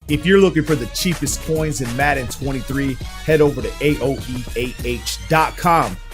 If you're looking for the cheapest coins in Madden 23, head over to AOEAH.com.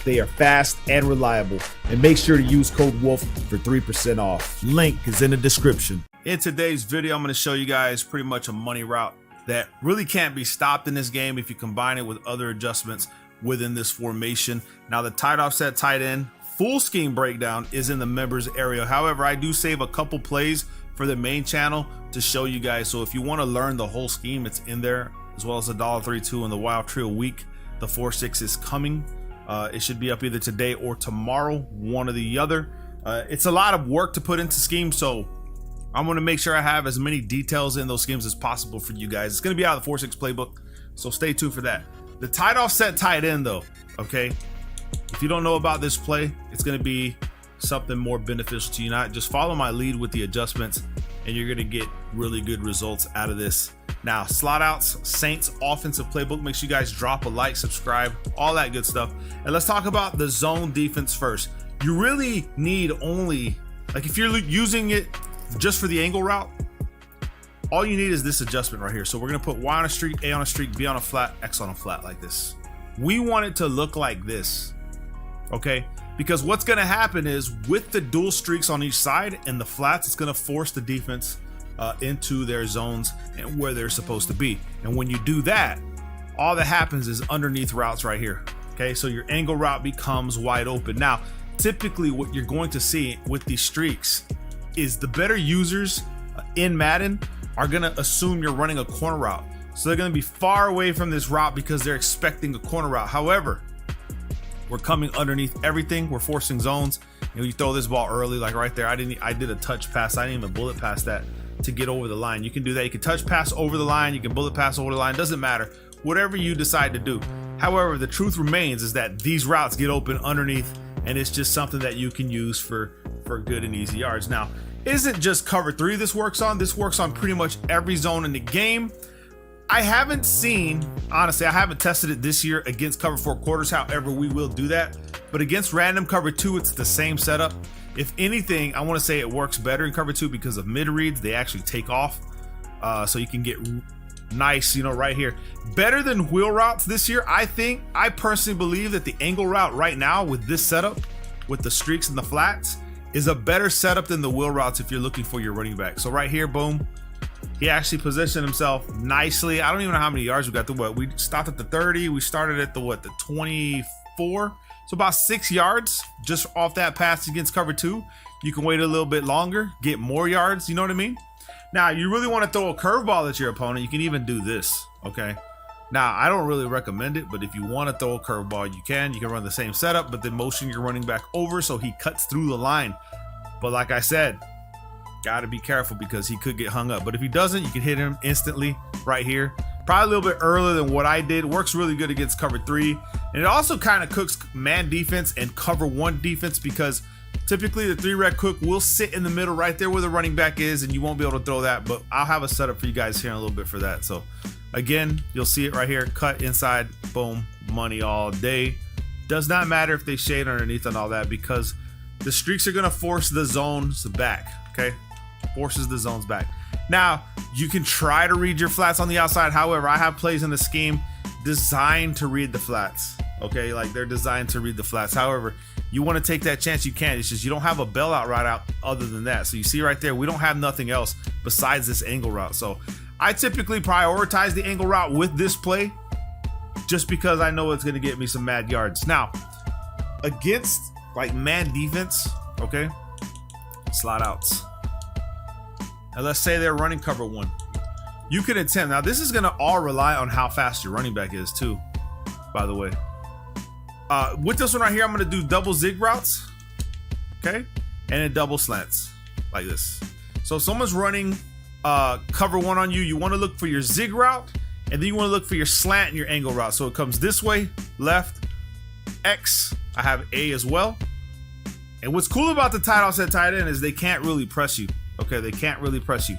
They are fast and reliable. And make sure to use code WOLF for 3% off. Link is in the description. In today's video, I'm going to show you guys pretty much a money route that really can't be stopped in this game if you combine it with other adjustments within this formation. Now, the tight offset tight end full scheme breakdown is in the members area. However, I do save a couple plays for the main channel to show you guys. So if you want to learn the whole scheme, it's in there, as well as the $1.32 and the Wild Trio week. The 4-6 is coming. It should be up either today or tomorrow, one or the other. It's a lot of work to put into schemes, so I'm going to make sure I have as many details in those schemes as possible for you guys. It's going to be out of the 4-6 playbook, so stay tuned for that. The tight offset tight end though, okay, if you don't know about this play, it's going to be something more beneficial to you. Not just follow my lead with the adjustments and you're going to get really good results out of this. Now, slot outs, Saints offensive playbook. Make sure you guys drop a like, subscribe, all that good stuff. And let's talk about the zone defense first. You really need only, like if you're using it just for the angle route, all you need is this adjustment right here. So we're going to put Y on a streak, A on a streak, B on a flat, X on a flat like this. We want it to look like this, okay? Because what's going to happen is with the dual streaks on each side and the flats, it's going to force the defense into their zones and where they're supposed to be. And when you do that, all that happens is underneath routes right here. Okay, so your angle route becomes wide open. Now, typically what you're going to see with these streaks is the better users in Madden are going to assume you're running a corner route. So they're going to be far away from this route because they're expecting a corner route. However, we're coming underneath everything. We're forcing zones. You know, you throw this ball early, like right there. I did a touch pass. I didn't even bullet pass that to get over the line. You can do that. You can touch pass over the line. You can bullet pass over the line. Doesn't matter. Whatever you decide to do. However, the truth remains is that these routes get open underneath, and it's just something that you can use for good and easy yards. Now, isn't just cover 3 this works on. This works on pretty much every zone in the game. I haven't seen, honestly, I haven't tested it this year against cover 4 quarters. However, we will do that. But against random cover 2, it's the same setup. If anything, I want to say it works better in cover 2 because of mid reads. They actually take off. So you can get nice, you know, right here. Better than wheel routes this year. I personally believe that the angle route right now with this setup, with the streaks and the flats, is a better setup than the wheel routes if you're looking for your running back. So right here, boom. He actually positioned himself nicely. I don't even know how many yards we got. We stopped at the 30. We started at the 24. So about 6 yards just off that pass against cover 2. You can wait a little bit longer, get more yards. You know what I mean? Now, you really want to throw a curveball at your opponent. You can even do this, okay? Now, I don't really recommend it, but if you want to throw a curveball, you can. You can run the same setup, but then motion your running back over so he cuts through the line. But like I said, got to be careful because he could get hung up. But if he doesn't, you can hit him instantly right here. Probably a little bit earlier than what I did. Works really good against cover 3. And it also kind of cooks man defense and cover 1 defense because typically the 3-rec cook will sit in the middle right there where the running back is, and you won't be able to throw that. But I'll have a setup for you guys here in a little bit for that. So again, you'll see it right here. Cut inside, boom, money all day. Does not matter if they shade underneath and all that because the streaks are going to force the zones back, okay? Forces the zones back. Now, you can try to read your flats on the outside. However, I have plays in the scheme designed to read the flats, okay? Like they're designed to read the flats. However, you want to take that chance, you can. It's just you don't have a bailout route out other than that. So you see right there, we don't have nothing else besides this angle route. So I typically prioritize the angle route with this play just because I know it's going to get me some mad yards. Now, against like man defense, okay, slot outs. And let's say they're running cover 1. You can attempt. Now, this is going to all rely on how fast your running back is too, by the way. With this one right here, I'm going to do double zig routes, okay? And then double slants like this. So if someone's running cover 1 on you, you want to look for your zig route, and then you want to look for your slant and your angle route. So it comes this way, left, X. I have A as well. And what's cool about the tight offset tight end is they can't really press you. Okay, they can't really press you.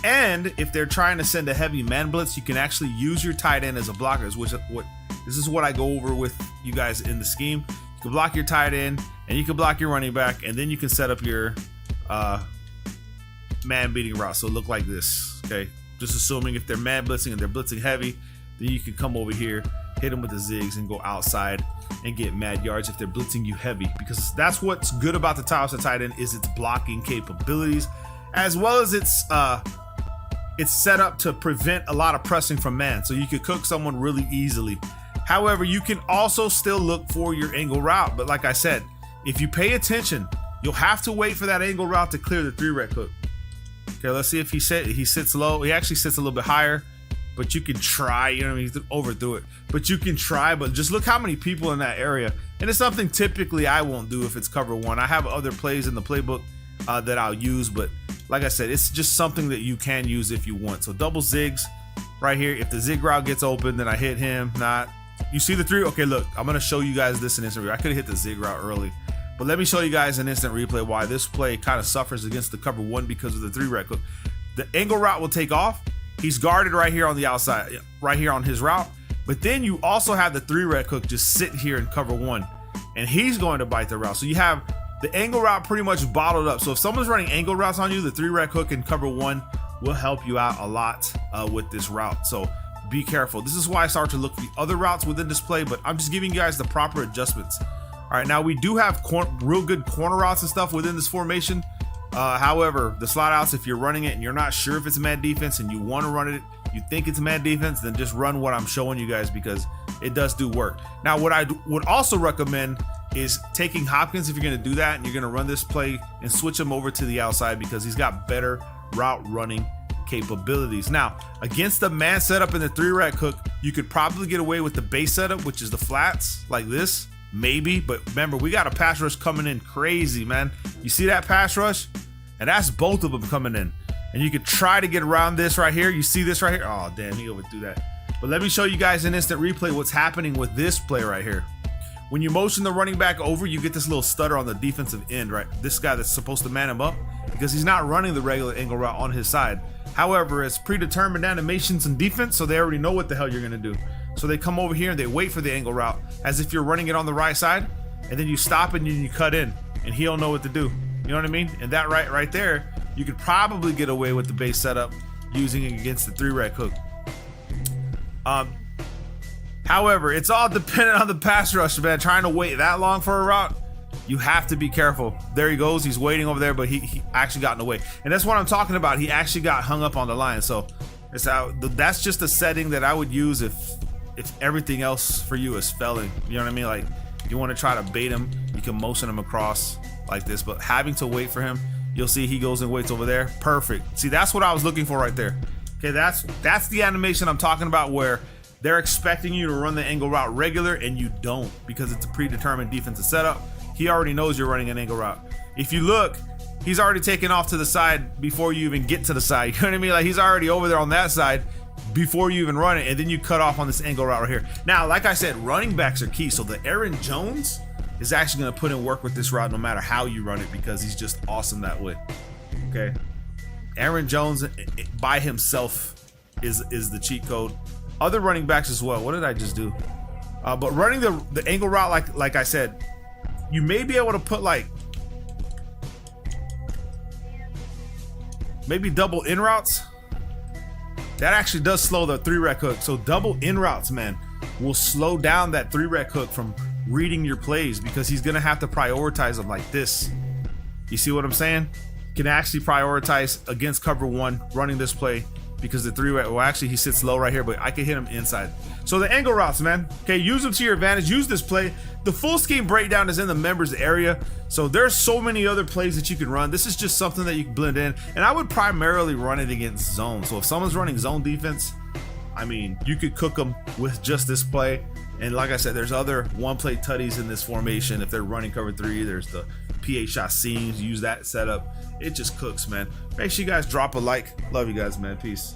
And if they're trying to send a heavy man blitz, you can actually use your tight end as a blocker, this is what I go over with you guys in the scheme. You can block your tight end and you can block your running back, and then you can set up your man beating route. So look like this, okay? just assuming if they're man blitzing and they're blitzing heavy, then you can come over here, hit them with the zigs and go outside and get mad yards if they're blitzing you heavy, because that's what's good about the tie offset tight end is its blocking capabilities, as well as it's set up to prevent a lot of pressing from man, so you could cook someone really easily. However, you can also still look for your angle route, but like I said, if you pay attention, you'll have to wait for that angle route to clear the 3-rec hook. Okay, let's see if he sits low. He actually sits a little bit higher, but you can try, you know what I mean? He overthrew it, but you can try, but just look how many people in that area. And it's something typically I won't do if it's cover 1. I have other plays in the playbook that I'll use, but like I said, it's just something that you can use if you want. So double zigs right here. If the zig route gets open, then I hit him. Not, you see the 3? Okay, look, I'm gonna show you guys this in instant replay. I could have hit the zig route early, but let me show you guys in instant replay why this play kind of suffers against the cover 1 because of the 3-rec hook. The angle route will take off. He's guarded right here on the outside, right here on his route. But then you also have the 3-rec hook just sitting here in cover 1, and he's going to bite the route. So you have the angle route pretty much bottled up. So if someone's running angle routes on you, the 3-rec hook in cover 1 will help you out a lot with this route. So be careful. This is why I start to look for the other routes within this play, but I'm just giving you guys the proper adjustments. All right, now we do have real good corner routes and stuff within this formation. However, the slot outs, if you're running it and you're not sure if it's man defense and you want to run it, you think it's man defense, then just run what I'm showing you guys because it does do work. Now, what I would also recommend is taking Hopkins if you're going to do that and you're going to run this play and switch him over to the outside because he's got better route running capabilities. Now, against the man setup in the 3-rec hook, you could probably get away with the base setup, which is the flats like this, maybe. But remember, we got a pass rush coming in crazy, man. You see that pass rush? And that's both of them coming in. And you could try to get around this right here. You see this right here? Oh, damn, he overthrew that. But let me show you guys in instant replay what's happening with this play right here. When you motion the running back over, you get this little stutter on the defensive end, right? This guy that's supposed to man him up because he's not running the regular angle route on his side. However, it's predetermined animations and defense, so they already know what the hell you're gonna do. So they come over here and they wait for the angle route as if you're running it on the right side, and then you stop and you cut in, and he'll know what to do. You know what I mean? And that right there, you could probably get away with the base setup using it against the 3-rec hook. However, it's all dependent on the pass rush, man. Trying to wait that long for a route, you have to be careful. There he goes. He's waiting over there, but he actually got in the way. And that's what I'm talking about. He actually got hung up on the line. So that's just a setting that I would use if everything else for you is failing. You know what I mean? Like, you want to try to bait him, you can motion him across like this, but having to wait for him, you'll see he goes and waits over there. Perfect. See, that's what I was looking for right there. Okay, that's the animation I'm talking about where they're expecting you to run the angle route regular and you don't because it's a predetermined defensive setup. He already knows you're running an angle route. If you look, he's already taken off to the side before you even get to the side. You know what I mean? Like, he's already over there on that side before you even run it, and then you cut off on this angle route right here. Now, like I said, running backs are key. So the Aaron Jones is actually going to put in work with this route no matter how you run it because he's just awesome that way. Okay, Aaron Jones by himself is the cheat code. Other running backs as well. What did I just do? But running the angle route, like I said, you may be able to put like maybe double in routes. That actually does slow the 3-rec hook. So double in routes, man, will slow down that 3-rec hook from reading your plays because he's gonna have to prioritize them like this. You see what I'm saying? Can actually prioritize against cover 1 running this play because the 3-rec, well, actually he sits low right here, but I can hit him inside. So the angle routes, man, okay, use them to your advantage. Use this play. The full scheme breakdown is in the members area, so there's so many other plays that you can run. This is just something that you can blend in, and I would primarily run it against zone. So if someone's running zone defense, I mean, you could cook them with just this play. And like I said, there's other one-play tutties in this formation. If they're running cover 3, there's the PA shot seams. Use that setup. It just cooks, man. Make sure you guys drop a like. Love you guys, man. Peace.